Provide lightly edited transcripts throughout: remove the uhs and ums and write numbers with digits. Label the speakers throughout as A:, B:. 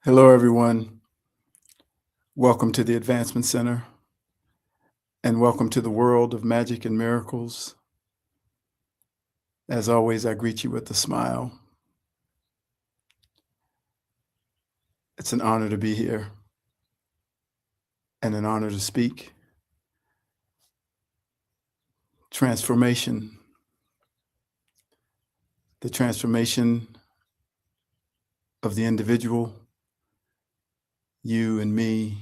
A: Hello, everyone. Welcome to the Advancement Center, and welcome to the world of magic and miracles. As always, I greet you with a smile. It's an honor to be here and an honor to speak. Transformation. The transformation of the individual, you and me,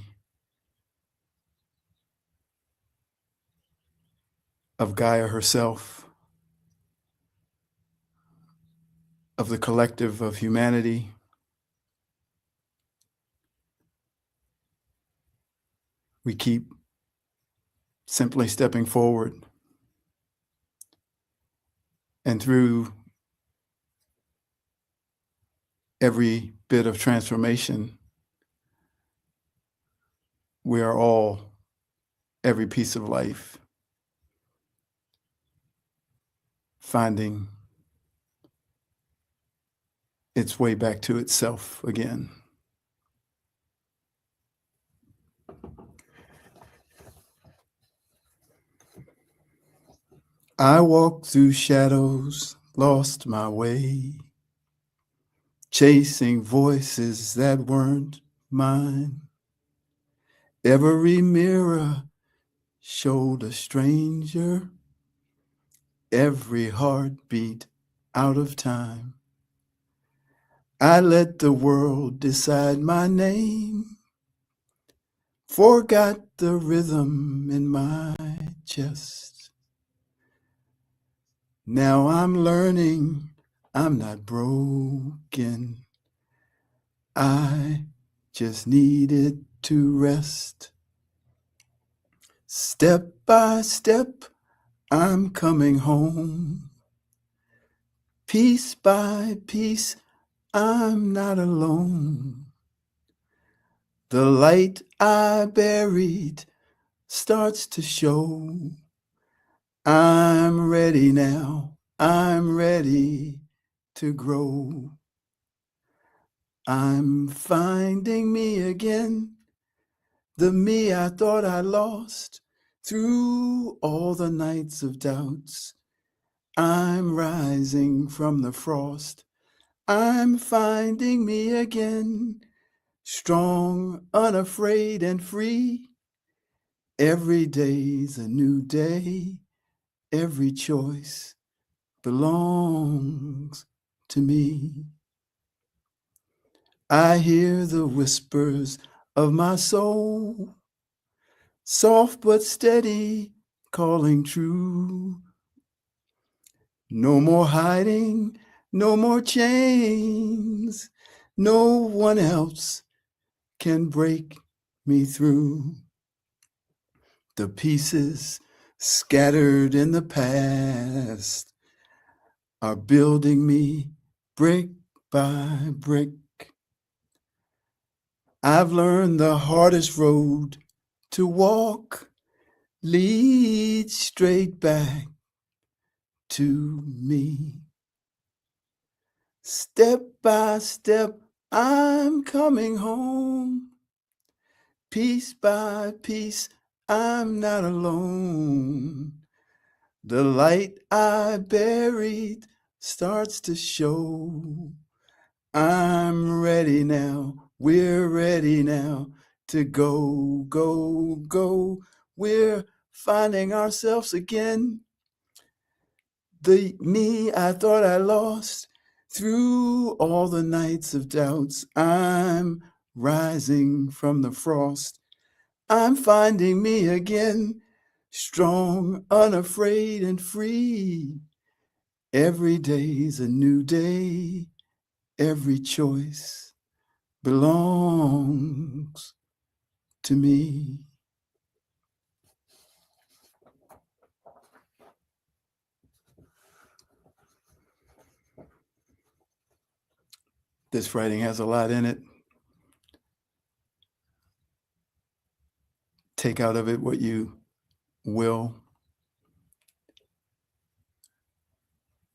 A: of Gaia herself, of the collective of humanity. We keep simply stepping forward. And through every bit of transformation, we are all every piece of life finding its way back to itself again. I walked through shadows, lost my way, chasing voices that weren't mine. Every mirror showed a stranger, every heartbeat out of time. I let the world decide my name, forgot the rhythm in my chest. Now I'm learning I'm not broken. I just needed to rest. Step by step, I'm coming home. Piece by piece, I'm not alone. The light I buried starts to show. I'm ready now, I'm ready to grow. I'm finding me again, the me I thought I lost through all the nights of doubts. I'm rising from the frost. I'm finding me again, strong, unafraid, and free. Every day's a new day. Every choice belongs to me. I hear the whispers of my soul, soft but steady, calling true. No more hiding, no more chains. No one else can break me through. The pieces scattered in the past are building me brick by brick. I've learned the hardest road to walk leads straight back to me. Step by step, I'm coming home. Piece by piece, I'm not alone. The light I buried starts to show. I'm ready now, we're ready now to go, go, go. We're finding ourselves again. The me I thought I lost through all the nights of doubts. I'm rising from the frost. I'm finding me again, strong, unafraid, and free. Every day's a new day. Every choice belongs to me. This writing has a lot in it. Take out of it what you will.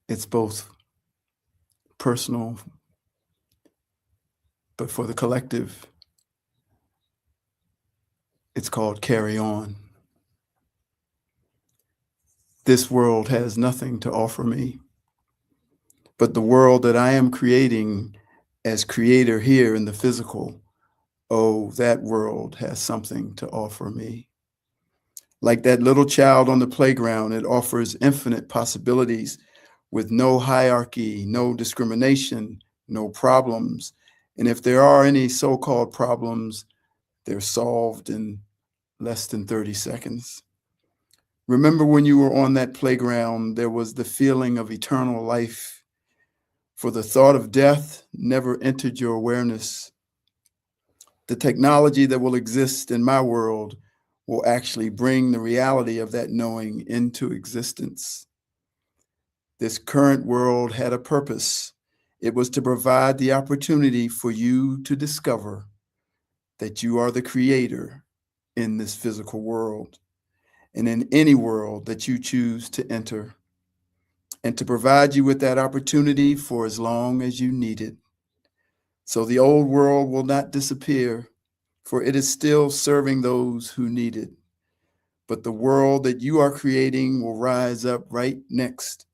A: It's both personal but for the collective, it's called carry on. This world has nothing to offer me, but the world that I am creating as creator here in the physical, oh, that world has something to offer me. Like that little child on the playground, it offers infinite possibilities with no hierarchy, no discrimination, no problems. And if there are any so-called problems, they're solved in less than 30 seconds. Remember when you were on that playground, there was the feeling of eternal life, for the thought of death never entered your awareness. The technology that will exist in my world will actually bring the reality of that knowing into existence. This current world had a purpose. It was to provide the opportunity for you to discover that you are the creator in this physical world and in any world that you choose to enter, and to provide you with that opportunity for as long as you need it. So the old world will not disappear, for it is still serving those who need it. But the world that you are creating will rise up right next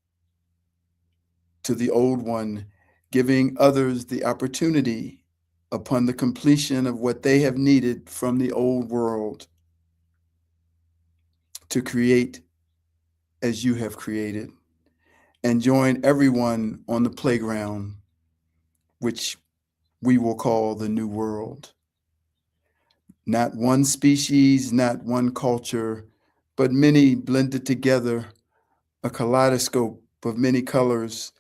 A: to the old one, giving others the opportunity upon the completion of what they have needed from the old world to create as you have created, and join everyone on the playground, which we will call the new world. Not one species, not one culture, but many blended together, a kaleidoscope of many colors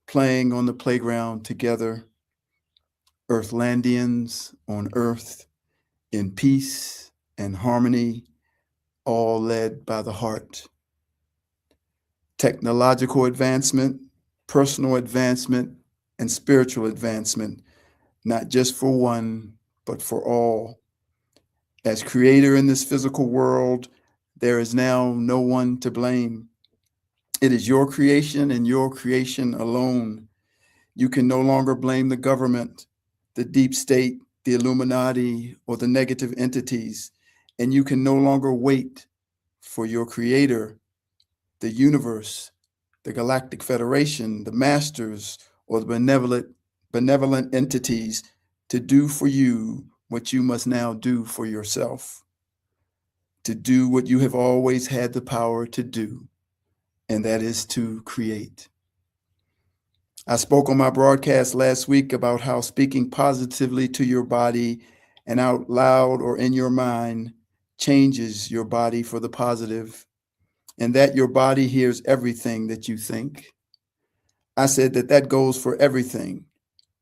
A: playing on the playground together. Earthlandians on Earth in peace and harmony, all led by the heart. Technological advancement, personal advancement, and spiritual advancement, not just for one, but for all. As creator in this physical world, there is now no one to blame. It is your creation and your creation alone. You can no longer blame the government, the deep state, the Illuminati, or the negative entities, and you can no longer wait for your creator, the universe, the Galactic Federation, the masters, or the benevolent entities to do for you what you must now do for yourself, to do what you have always had the power to do, and that is to create. I spoke on my broadcast last week about how speaking positively to your body and out loud or in your mind changes your body for the positive, and that your body hears everything that you think. I said that that goes for everything.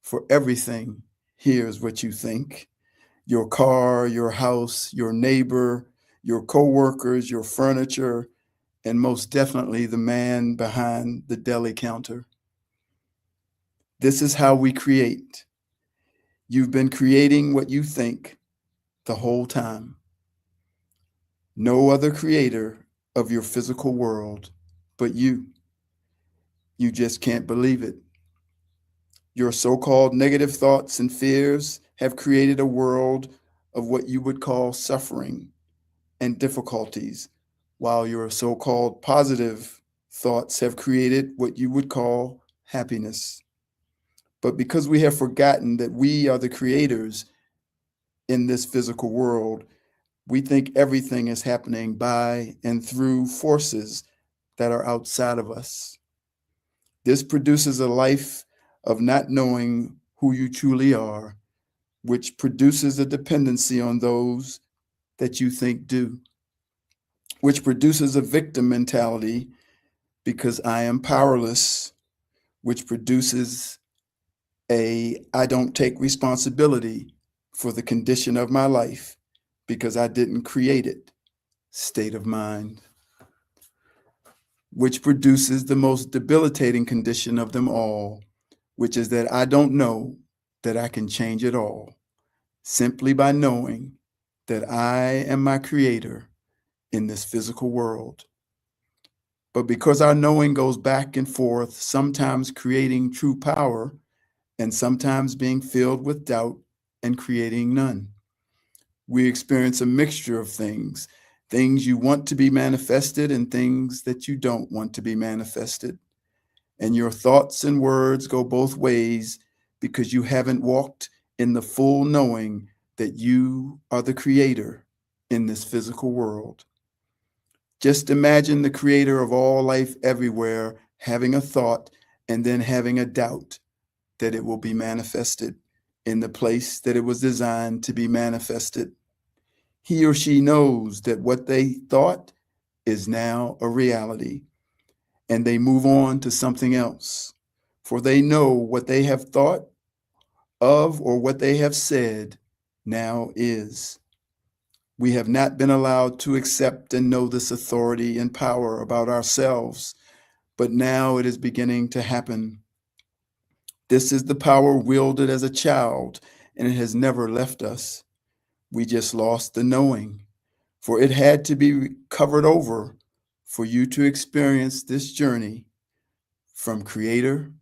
A: For everything hears what you think. Your car, your house, your neighbor, your coworkers, your furniture, and most definitely the man behind the deli counter. This is how we create. You've been creating what you think the whole time. No other creator of your physical world but you. You just can't believe it. Your so-called negative thoughts and fears have created a world of what you would call suffering and difficulties, while your so-called positive thoughts have created what you would call happiness. But because we have forgotten that we are the creators in this physical world, we think everything is happening by and through forces that are outside of us. This produces a life of not knowing who you truly are, which produces a dependency on those that you think do, which produces a victim mentality because I am powerless, which produces a I don't take responsibility for the condition of my life because I didn't create it state of mind, which produces the most debilitating condition of them all, which is that I don't know that I can change it all simply by knowing that I am my creator in this physical world. But because our knowing goes back and forth, sometimes creating true power and sometimes being filled with doubt, and creating none. We experience a mixture of things you want to be manifested and things that you don't want to be manifested. And your thoughts and words go both ways because you haven't walked in the full knowing that you are the creator in this physical world. Just imagine the creator of all life everywhere having a thought and then having a doubt that it will be manifested in the place that it was designed to be manifested. He or she knows that what they thought is now a reality, and they move on to something else, for they know what they have thought of or what they have said now is. We have not been allowed to accept and know this authority and power about ourselves, but now it is beginning to happen. This is the power wielded as a child, and it has never left us. We just lost the knowing, for it had to be covered over for you to experience this journey from creator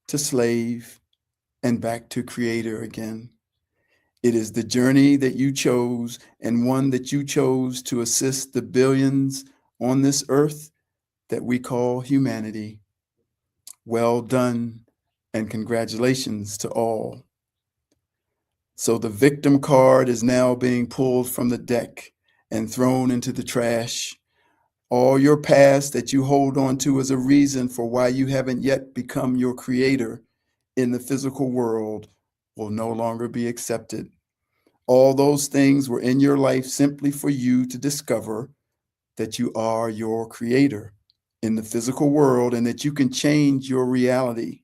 A: to slave and back to creator again. It is the journey that you chose, and one that you chose to assist the billions on this earth that we call humanity. Well done, and congratulations to all. So the victim card is now being pulled from the deck and thrown into the trash. All your past that you hold on to as a reason for why you haven't yet become your creator in the physical world will no longer be accepted. All those things were in your life simply for you to discover that you are your creator in the physical world and that you can change your reality.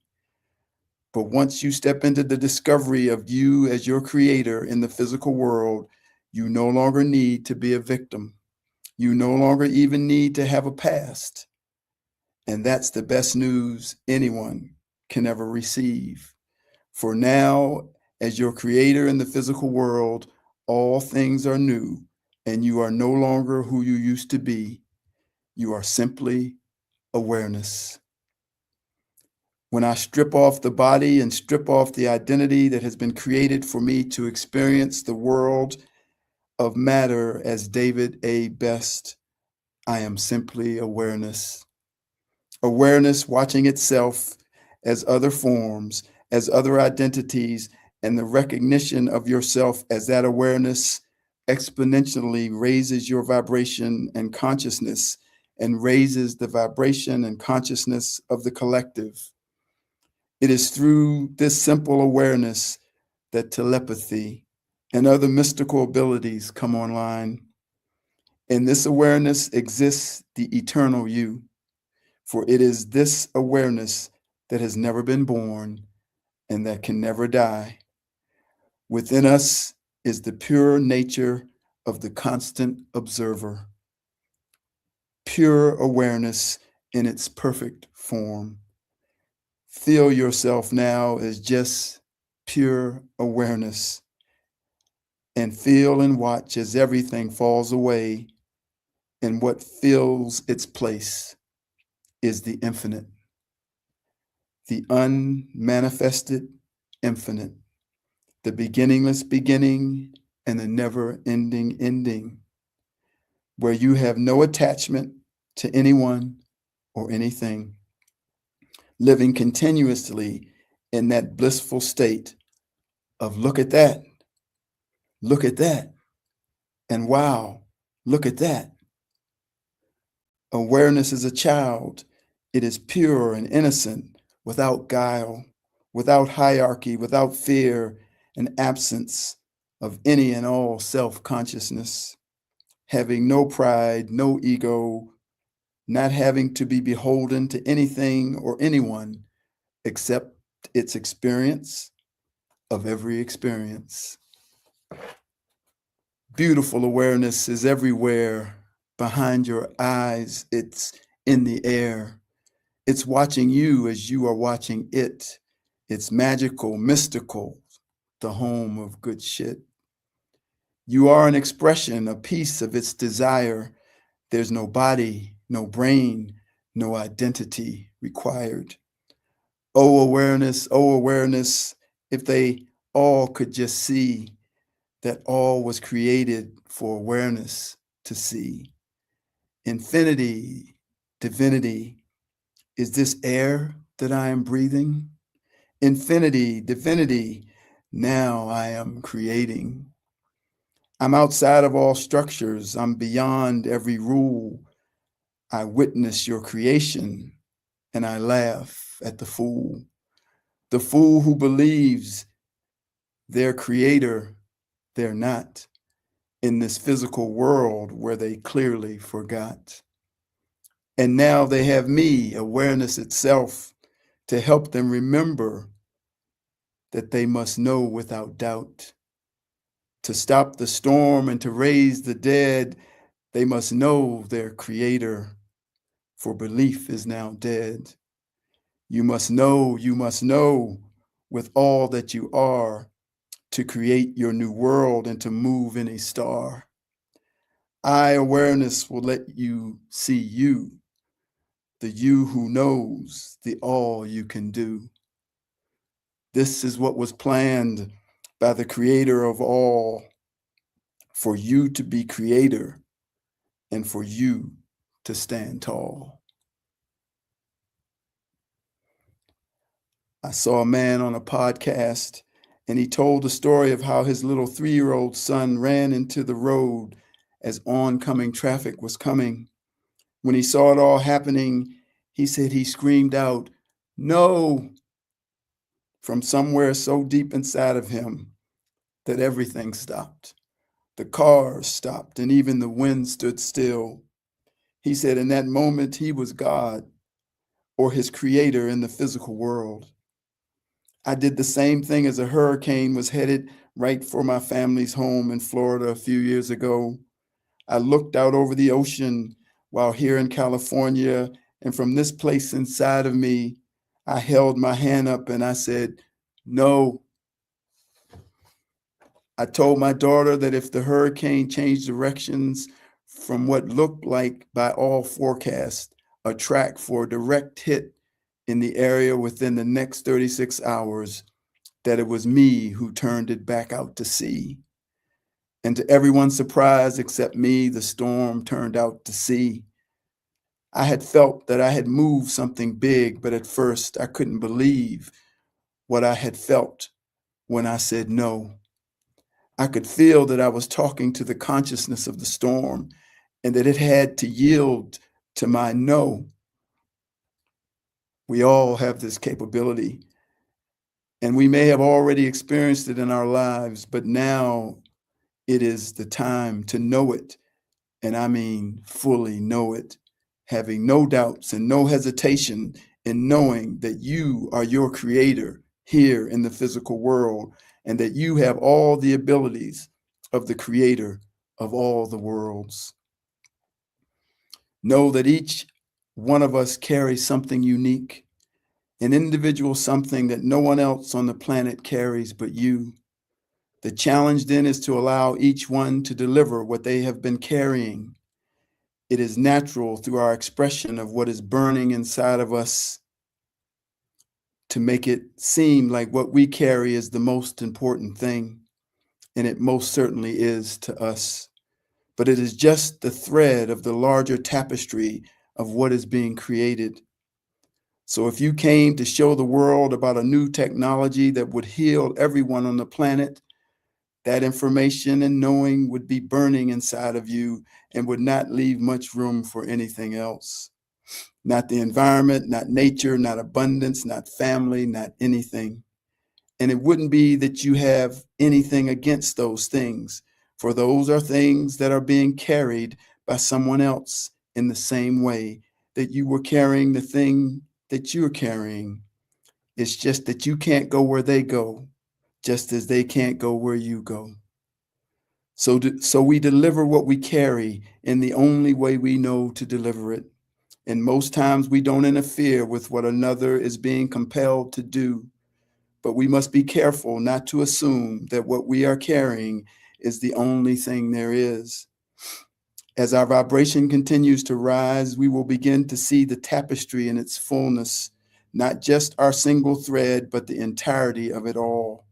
A: But once you step into the discovery of you as your creator in the physical world, you no longer need to be a victim. You no longer even need to have a past. And that's the best news anyone can ever receive. For now, as your creator in the physical world, all things are new, and you are no longer who you used to be. You are simply awareness. When I strip off the body and strip off the identity that has been created for me to experience the world of matter as David A. Best, I am simply awareness. Awareness watching itself as other forms, as other identities, and the recognition of yourself as that awareness exponentially raises your vibration and consciousness and raises the vibration and consciousness of the collective. It is through this simple awareness that telepathy and other mystical abilities come online. In this awareness exists the eternal you, for it is this awareness that has never been born and that can never die. Within us is the pure nature of the constant observer, pure awareness in its perfect form. Feel yourself now as just pure awareness, and feel and watch as everything falls away, and what fills its place is the infinite, the unmanifested infinite, the beginningless beginning and the never-ending ending, where you have no attachment to anyone or anything, living continuously in that blissful state of look at that, and wow, look at that. Awareness is a child. It is pure and innocent, without guile, without hierarchy, without fear, and absence of any and all self-consciousness, having no pride, no ego, not having to be beholden to anything or anyone except its experience of every experience. Beautiful awareness is everywhere, behind your eyes. It's in the air. It's watching you as you are watching it. It's magical, mystical, the home of good shit. You are an expression, a piece of its desire. There's no body, no brain, no identity required. Oh, awareness, if they all could just see that all was created for awareness to see. Infinity, divinity, is this air that I am breathing? Infinity, divinity, now I am creating. I'm outside of all structures. I'm beyond every rule. I witness your creation and I laugh at the fool who believes their creator, they're not in this physical world where they clearly forgot. And now they have me, awareness itself, to help them remember that they must know without doubt. To stop the storm and to raise the dead, they must know their creator, for belief is now dead. You must know with all that you are to create your new world and to move in a star. I, awareness, will let you see you, the you who knows the all you can do. This is what was planned by the creator of all, for you to be creator and for you to stand tall. I saw a man on a podcast and he told the story of how his little 3-year-old son ran into the road as oncoming traffic was coming. When he saw it all happening, he said he screamed out, "No," from somewhere so deep inside of him that everything stopped. The cars stopped and even the wind stood still. He said in that moment he was God or his creator in the physical world. I did the same thing as a hurricane was headed right for my family's home in Florida a few years ago. I looked out over the ocean while here in California, and from this place inside of me, I held my hand up and I said, "No." I told my daughter that if the hurricane changed directions from what looked like, by all forecasts, a track for a direct hit in the area within the next 36 hours, that it was me who turned it back out to sea. And to everyone's surprise except me, the storm turned out to sea. I had felt that I had moved something big, but at first I couldn't believe what I had felt when I said no. I could feel that I was talking to the consciousness of the storm and that it had to yield to my no. We all have this capability, and we may have already experienced it in our lives, but now it is the time to know it. And I mean, fully know it, having no doubts and no hesitation in knowing that you are your creator here in the physical world and that you have all the abilities of the creator of all the worlds. Know that each one of us carries something unique, an individual something that no one else on the planet carries but you. The challenge then is to allow each one to deliver what they have been carrying. It is natural through our expression of what is burning inside of us to make it seem like what we carry is the most important thing, and it most certainly is to us. But it is just the thread of the larger tapestry of what is being created. So if you came to show the world about a new technology that would heal everyone on the planet, that information and knowing would be burning inside of you and would not leave much room for anything else. Not the environment, not nature, not abundance, not family, not anything. And it wouldn't be that you have anything against those things, for those are things that are being carried by someone else in the same way that you were carrying the thing that you're carrying. It's just that you can't go where they go, just as they can't go where you go. So we deliver what we carry in the only way we know to deliver it. And most times we don't interfere with what another is being compelled to do. But we must be careful not to assume that what we are carrying is the only thing there is. As our vibration continues to rise, we will begin to see the tapestry in its fullness, not just our single thread, but the entirety of it all.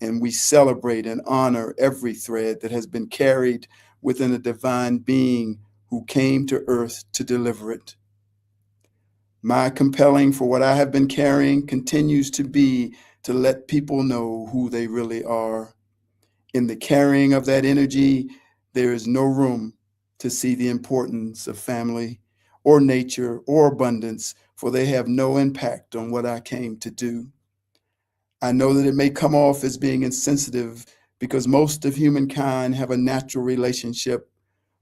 A: and we celebrate and honor every thread that has been carried within a divine being who came to earth to deliver it. My compelling for what I have been carrying continues to be to let people know who they really are. In the carrying of that energy, there is no room to see the importance of family or nature or abundance, for they have no impact on what I came to do. I know that it may come off as being insensitive because most of humankind have a natural relationship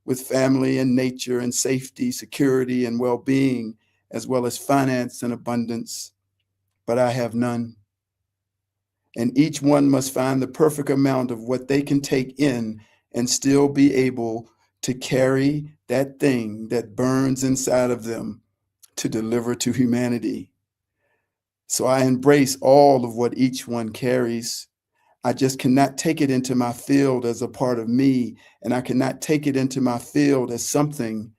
A: with family and nature and safety, security, and well being, as well as finance and abundance. But I have none. And each one must find the perfect amount of what they can take in and still be able to carry that thing that burns inside of them to deliver to humanity. So I embrace all of what each one carries. I just cannot take it into my field as a part of me, and I cannot take it into my field as something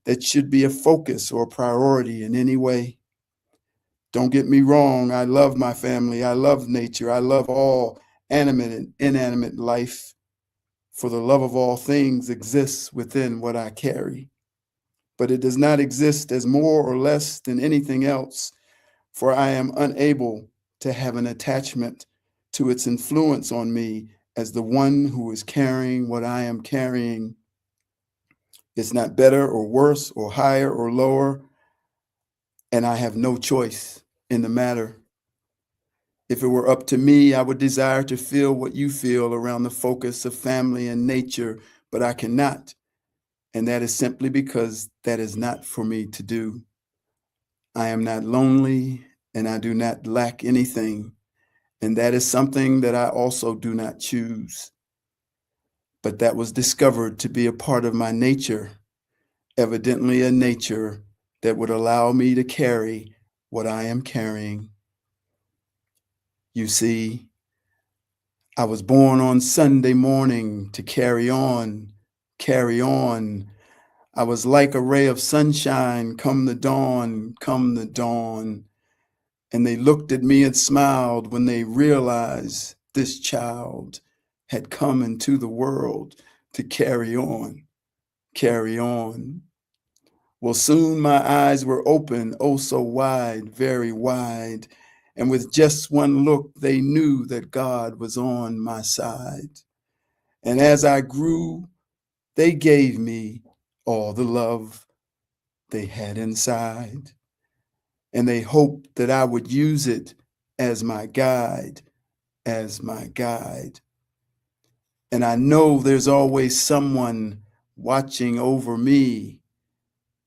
A: that should be a focus or a priority in any way. Don't get me wrong, I love my family, I love nature, I love all animate and inanimate life, for the love of all things exists within what I carry. But it does not exist as more or less than anything else, for I am unable to have an attachment to its influence on me as the one who is carrying what I am carrying. It's not better or worse or higher or lower, and I have no choice in the matter. If it were up to me, I would desire to feel what you feel around the focus of family and nature, but I cannot. And that is simply because that is not for me to do. I am not lonely and I do not lack anything. And that is something that I also do not choose. But that was discovered to be a part of my nature, evidently a nature that would allow me to carry what I am carrying. You see, I was born on Sunday morning to carry on, carry on. I was like a ray of sunshine, come the dawn, come the dawn. And they looked at me and smiled when they realized this child had come into the world to carry on, carry on. Well, soon my eyes were open, oh so wide, very wide. And with just one look, they knew that God was on my side. And as I grew, they gave me all the love they had inside. And they hoped that I would use it as my guide, as my guide. And I know there's always someone watching over me,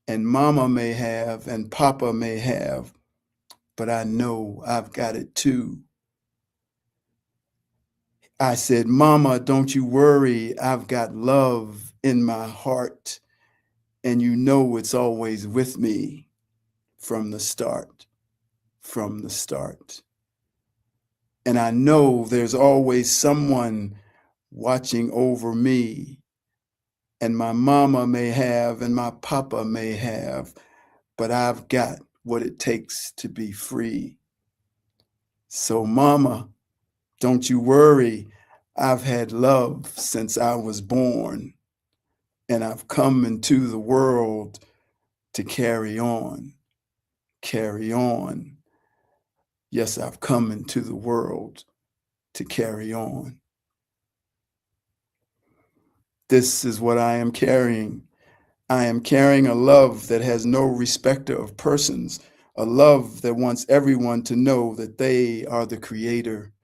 A: and mama may have, and papa may have, but I know I've got it too. I said, Mama, don't you worry, I've got love in my heart, and you know it's always with me from the start, from the start. And I know there's always someone watching over me, and my mama may have, and my papa may have, but I've got what it takes to be free. So, Mama, don't you worry. I've had love since I was born, and I've come into the world to carry on, carry on. Yes, I've come into the world to carry on. This is what I am carrying. I am carrying a love that has no respecter of persons, a love that wants everyone to know that they are the creator,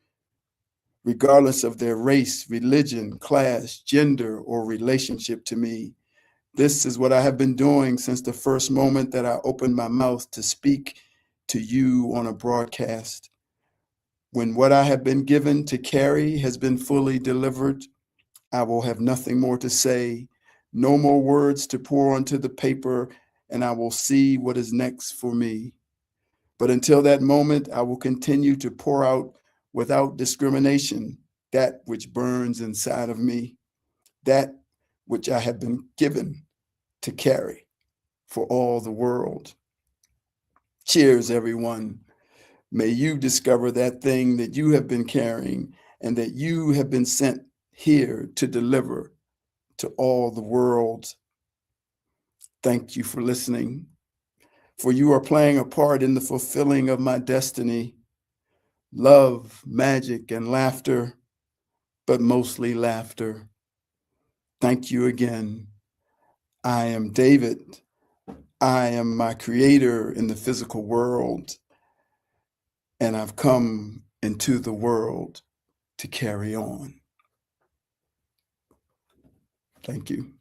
A: regardless of their race, religion, class, gender, or relationship to me. This is what I have been doing since the first moment that I opened my mouth to speak to you on a broadcast. When what I have been given to carry has been fully delivered, I will have nothing more to say, no more words to pour onto the paper, and I will see what is next for me. But until that moment, I will continue to pour out without discrimination that which burns inside of me, that which I have been given to carry for all the world. Cheers, everyone. May you discover that thing that you have been carrying and that you have been sent here to deliver to all the world. Thank you for listening, for you are playing a part in the fulfilling of my destiny. Love, magic, and laughter, but mostly laughter. Thank you again. I am David. I am my creator in the physical world, and I've come into the world to carry on. Thank you.